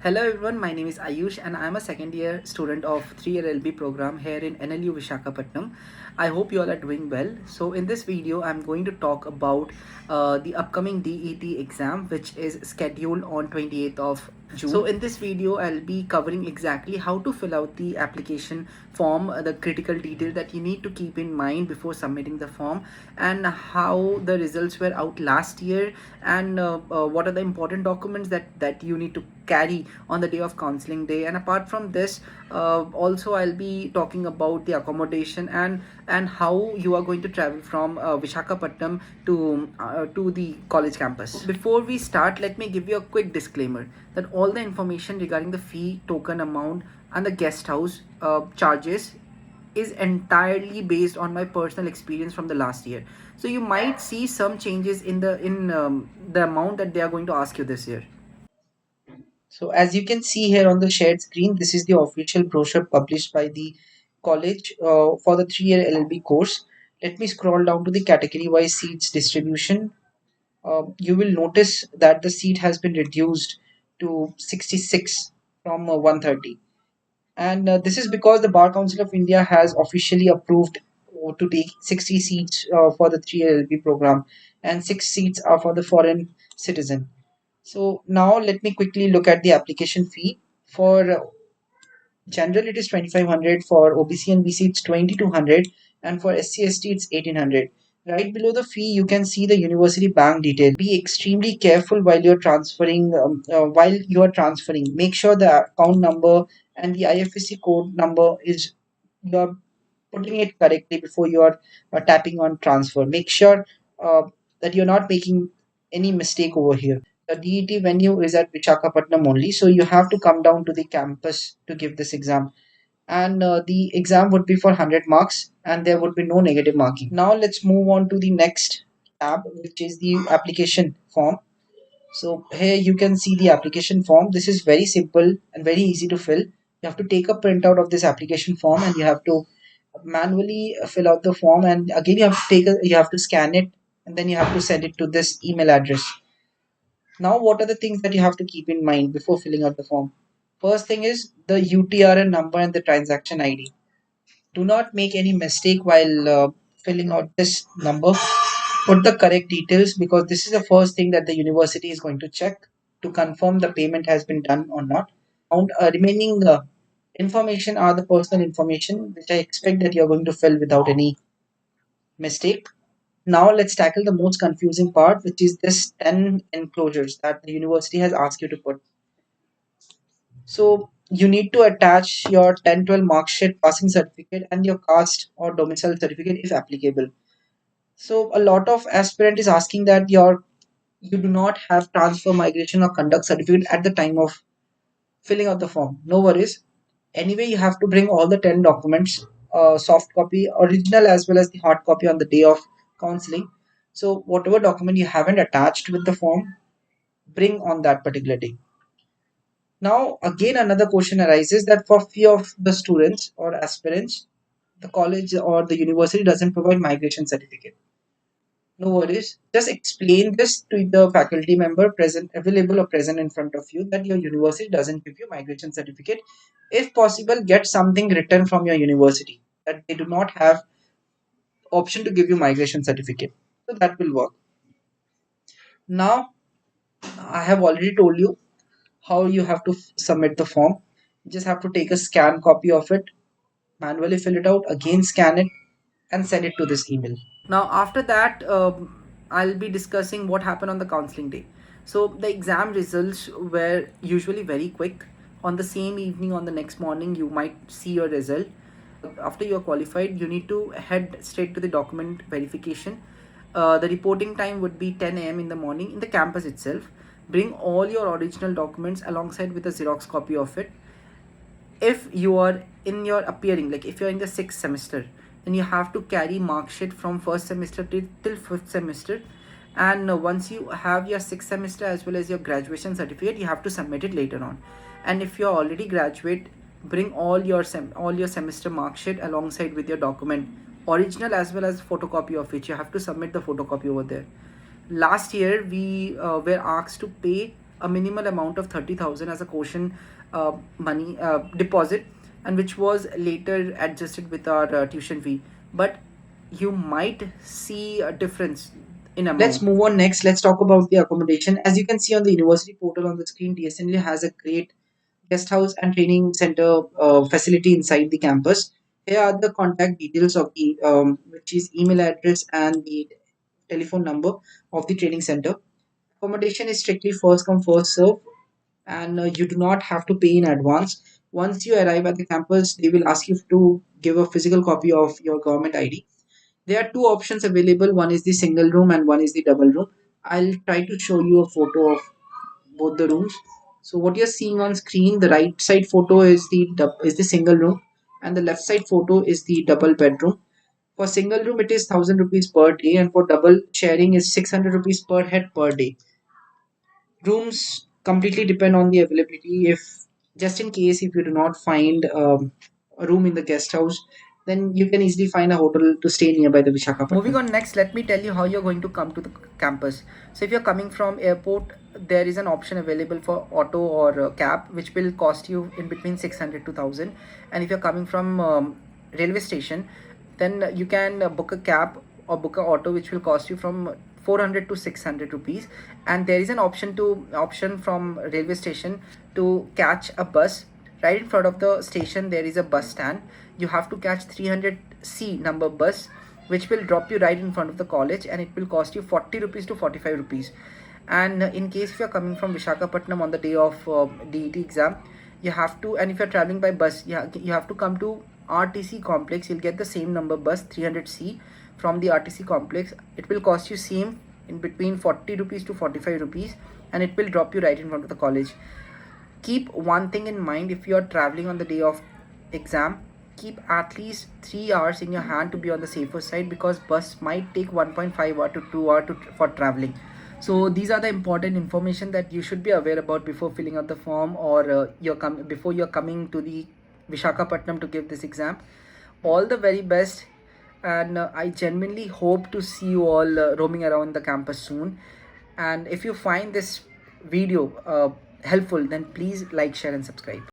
Hello everyone, my name is Ayush and I am a second year student of 3-year LB program here in NLU Vishakhapatnam. I hope you all are doing well. So in this video, I'm going to talk about the upcoming DET exam which is scheduled on 28th of June. So in this video, I'll be covering exactly how to fill out the application form, the critical detail that you need to keep in mind before submitting the form, and how the results were out last year, and what are the important documents that you need to carry on the day of counseling day. And apart from this, also I'll be talking about the accommodation and how you are going to travel from Vishakhapatnam to the college campus. Before we start, let me give you a quick disclaimer that all the information regarding the fee, token amount, and the guest house charges is entirely based on my personal experience from the last year. So you might see some changes in the amount that they are going to ask you this year. So as you can see here on the shared screen, this is the official brochure published by the college for the 3-year LLB course. Let me scroll down to the category-wise seats distribution. You will notice that the seat has been reduced to 66 from 130. And this is because the Bar Council of India has officially approved to take 60 seats for the 3-year LLB program, and 6 seats are for the foreign citizen. So now let me quickly look at the application fee. For general it is 2500, for OBC and BC it's 2200, and for SC/ST it's 1800. Right below the fee you can see the university bank detail. Be extremely careful while you're transferring. Make sure the account number and the IFSC code number is you're putting it correctly before you're tapping on transfer. Make sure uh, that you're not making any mistake over here. The DET venue is at Visakhapatnam only, so you have to come down to the campus to give this exam. And the exam would be for 100 marks, and there would be no negative marking. Now let's move on to the next tab, which is the application form. So here you can see the application form. This is very simple and very easy to fill. You have to take a printout of this application form and you have to manually fill out the form, and again you have to scan it, and then you have to send it to this email address. Now what are the things that you have to keep in mind before filling out the form? First thing is the UTRN number and the transaction ID. Do not make any mistake while filling out this number. Put the correct details, because this is the first thing that the university is going to check to confirm the payment has been done or not. Remaining information are the personal information, which I expect that you're going to fill without any mistake. Now let's tackle the most confusing part, which is this 10 enclosures that the university has asked you to put. So you need to attach your 10-12 mark sheet, passing certificate, and your caste or domicile certificate if applicable. So a lot of aspirant is asking that you do not have transfer, migration, or conduct certificate at the time of filling out the form. No worries. Anyway, you have to bring all the 10 documents, soft copy, original as well as the hard copy on the day of counseling. So whatever document you haven't attached with the form, bring on that particular day. Now again another question arises that for few of the students or aspirants, the college or the university doesn't provide migration certificate. No worries. Just explain this to the faculty member present, available or present in front of you, that your university doesn't give you migration certificate. If possible, get something written from your university that they do not have option to give you migration certificate. So that will work. Now, I have already told you how you have to submit the form. You just have to take a scan copy of it, manually fill it out, again scan it, and send it to this email. Now after that, I'll be discussing what happened on the counseling day. So the exam results were usually very quick. On the same evening, on the next morning, you might see your result. After you are qualified, you need to head straight to the document verification. The reporting time would be 10 a.m. in the morning in the campus itself. Bring all your original documents alongside with a Xerox copy of it. If you are in your appearing, like if you're in the 6th semester, then you have to carry mark sheet from first semester till 5th semester. And once you have your 6th semester as well as your graduation certificate, you have to submit it later on. And if you're already graduate, bring all your semester mark sheet alongside with your document, original as well as photocopy of which you have to submit the photocopy over there. Last year we were asked to pay a minimal amount of 30,000 as a caution money deposit, and which was later adjusted with our tuition fee. But you might see a difference in amount. Let's move on next. Let's talk about the accommodation. As you can see on the university portal on the screen, Dsnlu has a great guest house and training center facility inside the campus. Here are the contact details of the which is email address and the telephone number of the training center. Accommodation is strictly first come first serve, and you do not have to pay in advance. Once you arrive at the campus, they will ask you to give a physical copy of your government ID. There are two options available. One is the single room and one is the double room. I'll try to show you a photo of both the rooms. So what you're seeing on screen, the right side photo is the single room, and the left side photo is the double bedroom. For single room, it is 1,000 rupees per day, and for double sharing is 600 rupees per head per day. Rooms completely depend on the availability. If just in case if you do not find a room in the guest house, then you can easily find a hotel to stay nearby the Visakhapatnam. Moving on next, let me tell you how you're going to come to the campus. So if you're coming from airport, there is an option available for auto or cab, which will cost you in between 600 to 1,000. And if you're coming from railway station, then you can book a cab or book a auto, which will cost you from 400 to 600 rupees. And there is an option from railway station to catch a bus. Right in front of the station there is a bus stand. You have to catch 300C number bus, which will drop you right in front of the college, and it will cost you 40 rupees to 45 rupees. And in case if you're coming from Visakhapatnam on the day of DET exam, you have to, and if you're traveling by bus, you have to come to RTC complex. You'll get the same number bus 300C from the RTC complex. It will cost you same in between 40 rupees to 45 rupees, and it will drop you right in front of the college. Keep one thing in mind: if you are traveling on the day of exam, keep at least 3 hours in your hand to be on the safer side, because bus might take 1.5 hour to 2 hour for traveling. So these are the important information that you should be aware about before filling out the form, or before you're coming to the Visakhapatnam to give this exam. All the very best, and I genuinely hope to see you all roaming around the campus soon. And if you find this video helpful, then please like, share and subscribe.